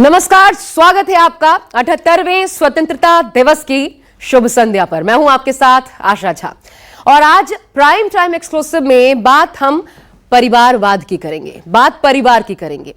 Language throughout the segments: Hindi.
नमस्कार, स्वागत है आपका 78वें स्वतंत्रता दिवस की शुभ संध्या पर। मैं हूं आपके साथ आशा झा और आज प्राइम टाइम एक्सक्लूसिव में बात हम परिवारवाद की करेंगे, बात परिवार की करेंगे।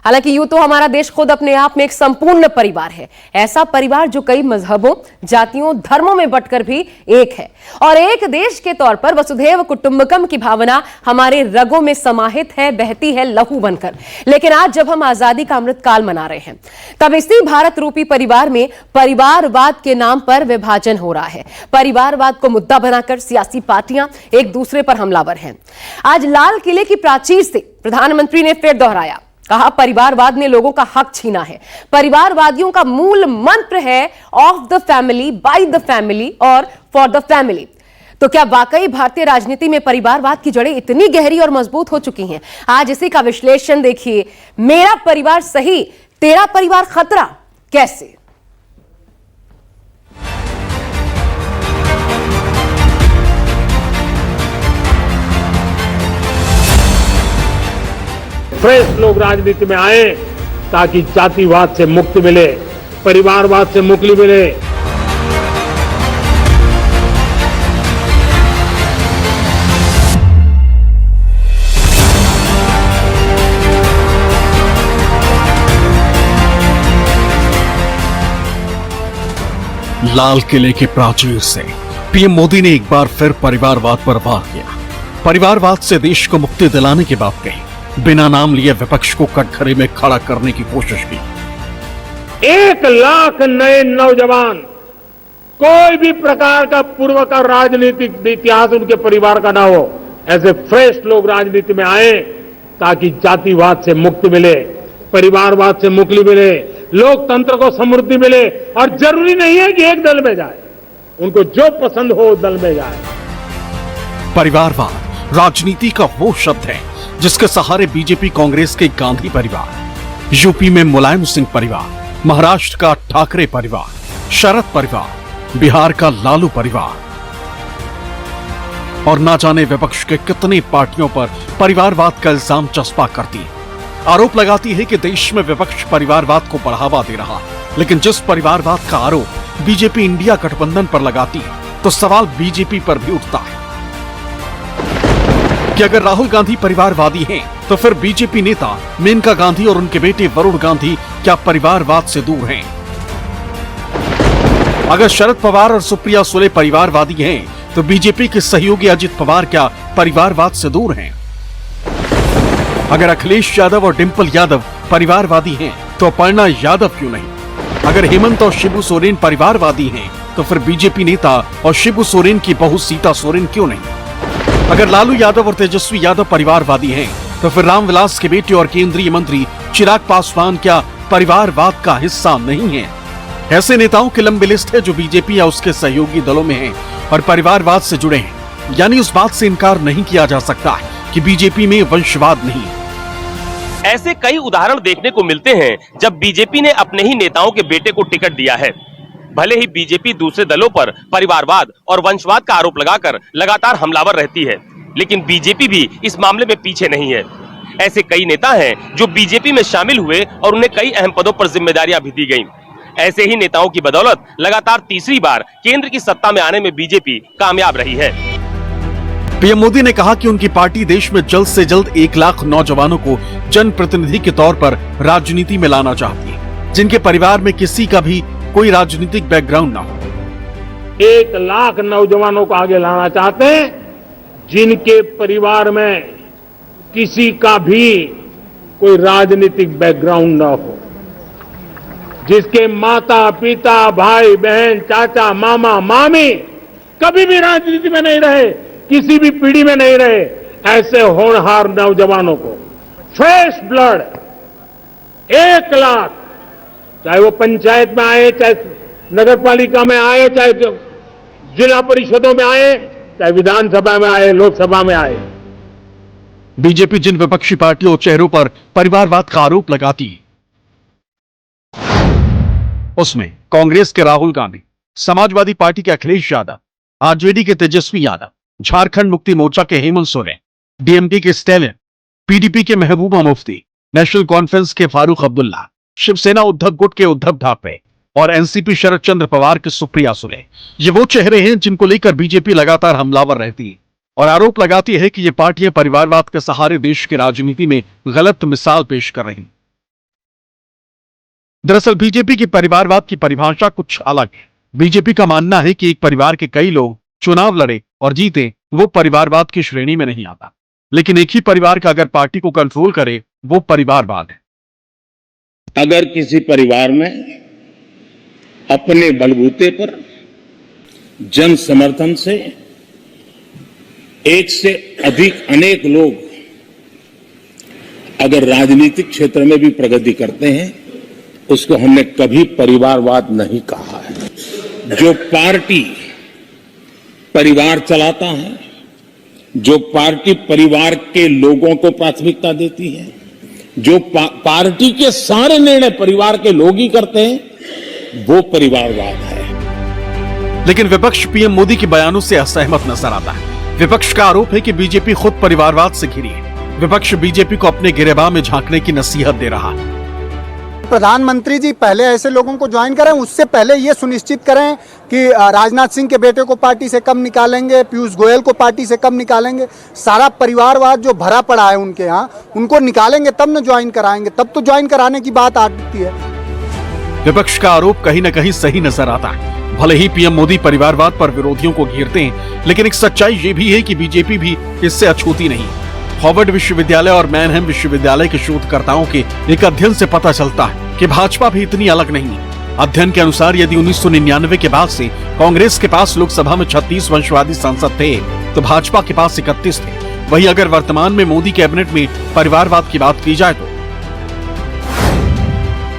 हालांकि यूं तो हमारा देश खुद अपने आप में एक संपूर्ण परिवार है, ऐसा परिवार जो कई मजहबों, जातियों, धर्मों में बंटकर भी एक है और एक देश के तौर पर वसुधैव कुटुंबकम की भावना हमारे रगों में समाहित है, बहती है लहू बनकर। लेकिन आज जब हम आजादी का अमृत काल मना रहे हैं, तब इसी भारत रूपी परिवार में परिवारवाद के नाम पर विभाजन हो रहा है। परिवारवाद को मुद्दा बनाकर सियासी पार्टियां एक दूसरे पर हमलावर हैं। आज लाल किले की प्राचीर से प्रधानमंत्री ने फिर दोहराया, कहा परिवारवाद ने लोगों का हक छीना है। परिवारवादियों का मूल मंत्र है of the family, by the family और फॉर द फैमिली। तो क्या वाकई भारतीय राजनीति में परिवारवाद की जड़ें इतनी गहरी और मजबूत हो चुकी हैं? आज इसी का विश्लेषण देखिए। मेरा परिवार सही, तेरा परिवार खतरा, कैसे? फ्रेश लोग राजनीति में आए ताकि जातिवाद से मुक्ति मिले, परिवारवाद से मुक्ति मिले। लाल किले के प्राचीर से पीएम मोदी ने एक बार फिर परिवारवाद पर वार किया। परिवारवाद से देश को मुक्ति दिलाने की बात कही। बिना नाम लिए विपक्ष को कटघरे में खड़ा करने की कोशिश की। 1 लाख नए नौजवान, कोई भी प्रकार का पूर्व का राजनीतिक इतिहास उनके परिवार का ना हो, ऐसे फ्रेश लोग राजनीति में आए ताकि जातिवाद से मुक्ति मिले, परिवारवाद से मुक्ति मिले, लोकतंत्र को समृद्धि मिले। और जरूरी नहीं है कि एक दल में जाए, उनको जो पसंद हो उस दल में जाए। परिवारवाद राजनीति का वो शब्द है जिसके सहारे बीजेपी कांग्रेस के गांधी परिवार, यूपी में मुलायम सिंह परिवार, महाराष्ट्र का ठाकरे परिवार, शरद परिवार, बिहार का लालू परिवार और ना जाने विपक्ष के कितनी पार्टियों पर परिवारवाद का इल्जाम चस्पा करती है। आरोप लगाती है कि देश में विपक्ष परिवारवाद को बढ़ावा दे रहा है। लेकिन जिस परिवारवाद का आरोप बीजेपी इंडिया गठबंधन पर लगाती है, तो सवाल बीजेपी पर भी उठता है कि अगर राहुल गांधी परिवारवादी हैं, तो फिर बीजेपी नेता मेनका गांधी और उनके बेटे वरुण गांधी क्या परिवारवाद से दूर हैं? अगर शरद पवार और सुप्रिया सुले परिवारवादी हैं, तो बीजेपी के सहयोगी अजित पवार क्या परिवारवाद से दूर हैं? अगर अखिलेश यादव और डिंपल यादव परिवारवादी हैं, तो अपर्णा यादव क्यों नहीं? अगर हेमंत और शिबू सोरेन परिवारवादी हैं, तो फिर बीजेपी नेता और शिबू सोरेन की बहू सीता सोरेन क्यों नहीं? अगर लालू यादव और तेजस्वी यादव परिवारवादी हैं, तो फिर रामविलास के बेटे और केंद्रीय मंत्री चिराग पासवान क्या परिवारवाद का हिस्सा नहीं है? ऐसे नेताओं की लंबी लिस्ट है जो बीजेपी या उसके सहयोगी दलों में हैं और परिवारवाद से जुड़े हैं। यानी उस बात से इनकार नहीं किया जा सकता कि बीजेपी में वंशवाद नहीं है। ऐसे कई उदाहरण देखने को मिलते हैं जब बीजेपी ने अपने ही नेताओं के बेटे को टिकट दिया है। भले ही बीजेपी दूसरे दलों पर परिवारवाद और वंशवाद का आरोप लगाकर लगातार हमलावर रहती है, लेकिन बीजेपी भी इस मामले में पीछे नहीं है। ऐसे कई नेता हैं जो बीजेपी में शामिल हुए और उन्हें कई अहम पदों पर जिम्मेदारियां भी दी गईं। ऐसे ही नेताओं की बदौलत लगातार तीसरी बार केंद्र की सत्ता में आने में बीजेपी कामयाब रही है। पीएम मोदी ने कहा कि उनकी पार्टी देश में जल्द से जल्द 1 लाख नौजवानों को जनप्रतिनिधि के तौर पर राजनीति में लाना चाहती है, जिनके परिवार में किसी का भी कोई राजनीतिक बैकग्राउंड ना हो। 1 लाख नौजवानों को आगे लाना चाहते हैं जिनके परिवार में किसी का भी कोई राजनीतिक बैकग्राउंड ना हो, जिसके माता पिता, भाई बहन, चाचा, मामा, मामी कभी भी राजनीति में नहीं रहे, किसी भी पीढ़ी में नहीं रहे। ऐसे होनहार नौजवानों को फ्रेश ब्लड 1 लाख, चाहे वो पंचायत में आए, चाहे नगर पालिका में आए, चाहे जिला परिषदों में आए, चाहे विधानसभा में आए, लोकसभा में आए। बीजेपी जिन विपक्षी पार्टियों और चेहरों पर परिवारवाद का आरोप लगाती है, उसमें कांग्रेस के राहुल गांधी, समाजवादी पार्टी के अखिलेश यादव, आरजेडी के तेजस्वी यादव, झारखंड मुक्ति मोर्चा के हेमंत सोरेन, डीएमके के स्टैलिन, पीडीपी के महबूबा मुफ्ती, नेशनल कॉन्फ्रेंस के फारूक अब्दुल्ला, शिवसेना उद्धव गुट के उद्धव ठाकरे और एनसीपी शरद चंद्र पवार के सुप्रिया सुले। ये वो चेहरे हैं जिनको लेकर बीजेपी लगातार हमलावर रहती है और आरोप लगाती है कि ये पार्टियां परिवारवाद के सहारे देश की राजनीति में गलत मिसाल पेश कर रही हैं। दरअसल बीजेपी की परिवारवाद की परिभाषा कुछ अलग है। बीजेपी का मानना है कि एक परिवार के कई लोग चुनाव लड़े और जीते वो परिवारवाद की श्रेणी में नहीं आता, लेकिन एक ही परिवार का अगर पार्टी को कंट्रोल करे वो परिवारवाद है। अगर किसी परिवार में अपने बलबूते पर जन समर्थन से एक से अधिक अनेक लोग अगर राजनीतिक क्षेत्र में भी प्रगति करते हैं, उसको हमने कभी परिवारवाद नहीं कहा है। जो पार्टी परिवार चलाता है, जो पार्टी परिवार के लोगों को प्राथमिकता देती है, जो पार्टी के सारे निर्णय परिवार के लोग ही करते हैं, वो परिवारवाद है। लेकिन विपक्ष पीएम मोदी के बयानों से असहमत नजर आता है। विपक्ष का आरोप है कि बीजेपी खुद परिवारवाद से घिरी है। विपक्ष बीजेपी को अपने गिरेबान में झांकने की नसीहत दे रहा है। प्रधानमंत्री जी पहले ऐसे लोगों को ज्वाइन करें, उससे पहले ये सुनिश्चित करें कि राजनाथ सिंह के बेटे को पार्टी से कब निकालेंगे, पीयूष गोयल को पार्टी से कब निकालेंगे। सारा परिवारवाद जो भरा पड़ा है उनके यहाँ, उनको निकालेंगे तब न ज्वाइन कराएंगे, तब तो ज्वाइन कराने की बात आती है। विपक्ष का आरोप कहीं न कहीं सही नजर आता है। भले ही पीएम मोदी परिवारवाद पर विरोधियों को घेरते हैं, लेकिन एक सच्चाई ये भी है कि बीजेपी भी इससे अछूती नहीं। हार्वर्ड विश्वविद्यालय और मैनहेम विश्वविद्यालय के शोधकर्ताओं के एक अध्ययन से पता चलता है कि भाजपा भी इतनी अलग नहीं है। अध्ययन के अनुसार यदि 1999 के बाद से कांग्रेस के पास लोकसभा में 36 वंशवादी सांसद थे, तो भाजपा के पास 31 थे। वहीं अगर वर्तमान में मोदी कैबिनेट में परिवारवाद की बात की जाए तो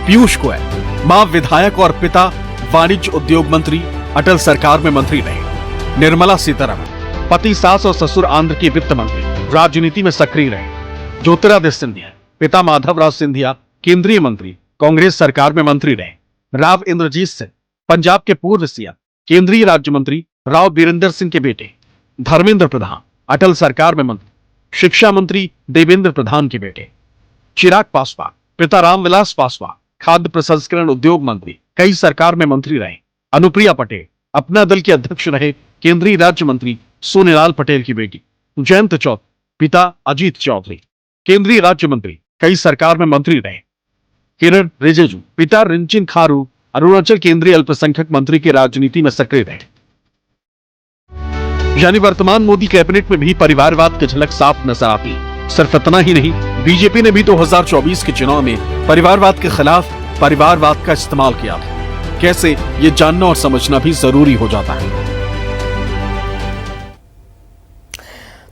पीयूष गोयल मां विधायक और पिता वाणिज्य उद्योग मंत्री, अटल सरकार में मंत्री रहे। निर्मला सीतारमण पति, सास और ससुर आंध्र के वित्त मंत्री, राजनीति में सक्रिय रहे। ज्योतिरादित्य सिंधिया पिता माधवराव सिंधिया केंद्रीय मंत्री, कांग्रेस सरकार में मंत्री रहे। राव इंद्रजीत सिंह पंजाब के पूर्व सीएम, केंद्रीय राज्य मंत्री राव बीरेंद्र सिंह के बेटे। धर्मेंद्र प्रधान अटल सरकार में मंत्री, शिक्षा मंत्री देवेंद्र प्रधान के बेटे। चिराग पासवान पिता रामविलास पासवान खाद्य प्रसंस्करण उद्योग मंत्री, कई सरकार में मंत्री रहे। अनुप्रिया पटेल अपना दल के अध्यक्ष रहे, केंद्रीय राज्य मंत्री सोनेलाल पटेल की बेटी। जयंत चौधरी पिता अजीत चौधरी केंद्रीय राज्य मंत्री, कई सरकार में मंत्री रहे। किरण रिजिजू पिता रिंचिन खारू अरुणाचल केंद्रीय अल्पसंख्यक मंत्री के राजनीति में सक्रिय रहे। यानी वर्तमान मोदी कैबिनेट में भी परिवारवाद की झलक साफ नजर आती है। सिर्फ इतना ही नहीं, बीजेपी ने भी 2024 के चुनाव में परिवारवाद के खिलाफ परिवारवाद का इस्तेमाल किया था। कैसे, ये जानना और समझना भी जरूरी हो जाता है।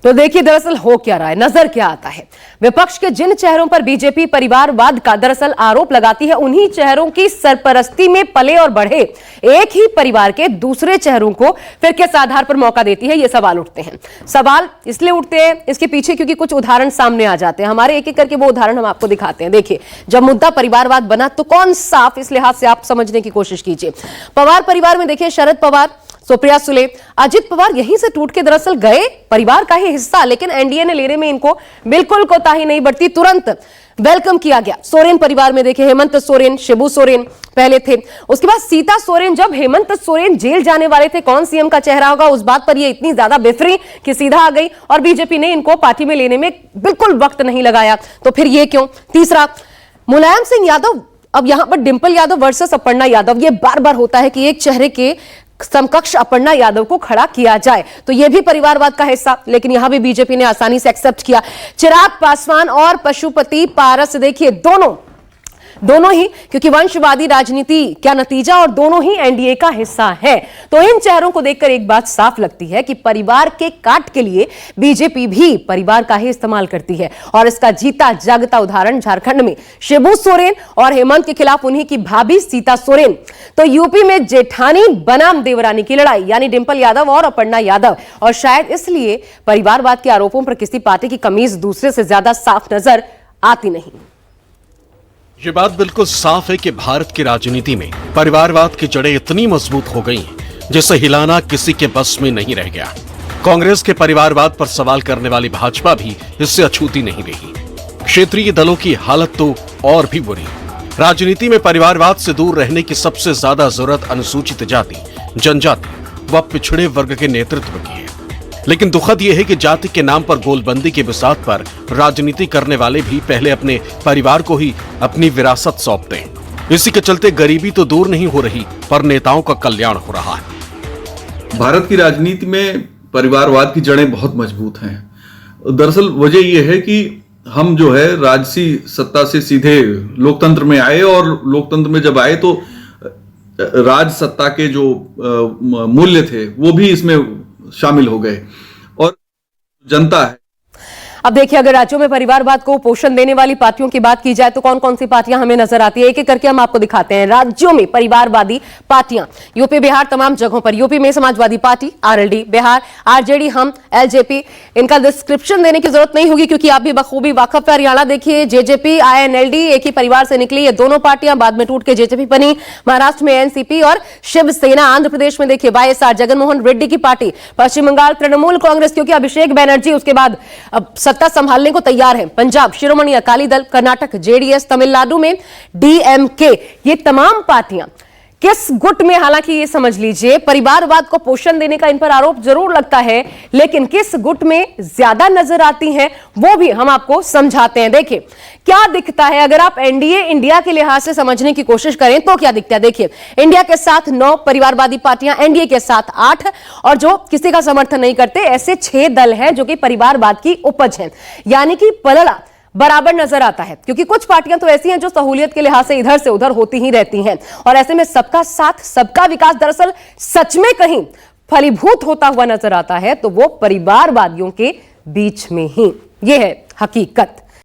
तो देखिए दरअसल हो क्या रहा है, नजर क्या आता है। विपक्ष के जिन चेहरों पर बीजेपी परिवारवाद का दरअसल आरोप लगाती है, उन्हीं चेहरों की सरपरस्ती में पले और बढ़े एक ही परिवार के दूसरे चेहरों को फिर किस आधार पर मौका देती है, ये सवाल उठते हैं। सवाल इसलिए उठते हैं इसके पीछे क्योंकि कुछ उदाहरण सामने आ जाते हैं। हमारे एक एक करके वो उदाहरण हम आपको दिखाते हैं। देखिए, जब मुद्दा परिवारवाद बना तो कौन साफ, इस लिहाज से आप समझने की कोशिश कीजिए। पवार परिवार में देखिए, शरद पवार, सुप्रिया सुले, अजित पवार यहीं से टूट के दरअसल गए परिवार का ही हिस्सा, लेकिन एनडीए ने लेने में इनको बिल्कुल कोताही नहीं बरती, तुरंत वेलकम किया गया। सोरेन परिवार में देखिए, हेमंत सोरेन, शिबू सोरेन पहले थे, उसके बाद सीता सोरेन। जब हेमंत सोरेन जेल जाने वाले थे, कौन सीएम का चेहरा होगा, उस बात पर ये इतनी ज्यादा बेफरी कि सीधा आ गई और बीजेपी ने इनको पार्टी में लेने में बिल्कुल वक्त नहीं लगाया। तो फिर ये क्यों? तीसरा, मुलायम सिंह यादव। अब यहां पर डिंपल यादव वर्सेस अपर्णा यादव, ये बार बार होता है कि एक चेहरे के समकक्ष अपर्णा यादव को खड़ा किया जाए, तो यह भी परिवारवाद का हिस्सा, लेकिन यहां भी बीजेपी ने आसानी से एक्सेप्ट किया। चिराग पासवान और पशुपति पारस, देखिए दोनों ही, क्योंकि वंशवादी राजनीति क्या नतीजा, और दोनों ही एनडीए का हिस्सा है। तो इन चेहरों को देखकर एक बात साफ लगती है कि परिवार के काट के लिए बीजेपी भी परिवार का ही इस्तेमाल करती है। और इसका जीता जागता उदाहरण झारखंड में शिबू सोरेन और हेमंत के खिलाफ उन्हीं की भाभी सीता सोरेन। तो यूपी में जेठानी बनाम देवरानी की लड़ाई, यानी डिंपल यादव और अपर्णा यादव। और शायद इसलिए परिवारवाद के आरोपों पर किसी पार्टी की कमीज दूसरे से ज्यादा साफ नजर आती नहीं। ये बात बिल्कुल साफ है कि भारत की राजनीति में परिवारवाद की जड़ें इतनी मजबूत हो गई हैं जिसे हिलाना किसी के बस में नहीं रह गया। कांग्रेस के परिवारवाद पर सवाल करने वाली भाजपा भी इससे अछूती नहीं रही। क्षेत्रीय दलों की हालत तो और भी बुरी। राजनीति में परिवारवाद से दूर रहने की सबसे ज्यादा जरूरत अनुसूचित जाति, जनजाति व पिछड़े वर्ग के नेतृत्व की है। लेकिन दुखद यह है कि जाति के नाम पर गोलबंदी के बिसात पर राजनीति करने वाले भी पहले अपने परिवार को ही अपनी विरासत सौंपते हैं। इसी के चलते गरीबी तो दूर नहीं हो रही, पर नेताओं का कल्याण हो रहा है। भारत की राजनीति में परिवारवाद की जड़ें बहुत मजबूत हैं। दरअसल वजह यह है कि हम जो है राजसी सत्ता से सीधे लोकतंत्र में आए, और लोकतंत्र में जब आए तो राज सत्ता के जो मूल्य थे वो भी इसमें शामिल हो गए, और जनता है। अब देखिए, अगर राज्यों में परिवारवाद को पोषण देने वाली पार्टियों की बात की जाए तो कौन कौन सी पार्टियां हमें नजर आती है, एक एक करके हम आपको दिखाते हैं। राज्यों में परिवारवादी पार्टियां, यूपी बिहार तमाम जगहों पर। यूपी में Samajwadi party RLD, Bihar RJD, हम एलजेपी। इनका डिस्क्रिप्शन देने की जरूरत नहीं होगी क्योंकि आप भी बखूबी वाकफ है। हरियाणा देखिए, जेजेपी आईएनएलडी एक ही परिवार से निकली ये दोनों पार्टियां, बाद में टूट के जेजेपी बनी। महाराष्ट्र में एनसीपी और शिवसेना। आंध्र प्रदेश में देखिए वाईएसआर जगनमोहन रेड्डी की पार्टी। पश्चिम बंगाल तृणमूल कांग्रेस, क्योंकि अभिषेक बनर्जी उसके बाद अब सत्ता संभालने को तैयार है। पंजाब शिरोमणि अकाली दल, कर्नाटक जेडीएस, तमिलनाडु में डीएमके। ये तमाम पार्टियां किस गुट में, हालांकि ये समझ लीजिए परिवारवाद को पोषण देने का इन पर आरोप जरूर लगता है, लेकिन किस गुट में ज्यादा नजर आती हैं वो भी हम आपको समझाते हैं। देखिए क्या दिखता है अगर आप एनडीए इंडिया के लिहाज से समझने की कोशिश करें तो क्या दिखता है। देखिए, इंडिया के साथ 9 परिवारवादी पार्टियां, एनडीए के साथ 8, और जो किसी का समर्थन नहीं करते ऐसे 6 दल हैं जो कि परिवारवाद की उपज हैं। यानी कि पलड़ा बराबर नजर आता है, क्योंकि कुछ पार्टियां तो ऐसी हैं जो सहूलियत के लिहाज से इधर से उधर होती ही रहती हैं, और ऐसे में सबका साथ सबका विकास दरअसल सच में कहीं फलीभूत होता हुआ नजर आता है तो वो परिवारवादियों के बीच में ही। यह है हकीकत।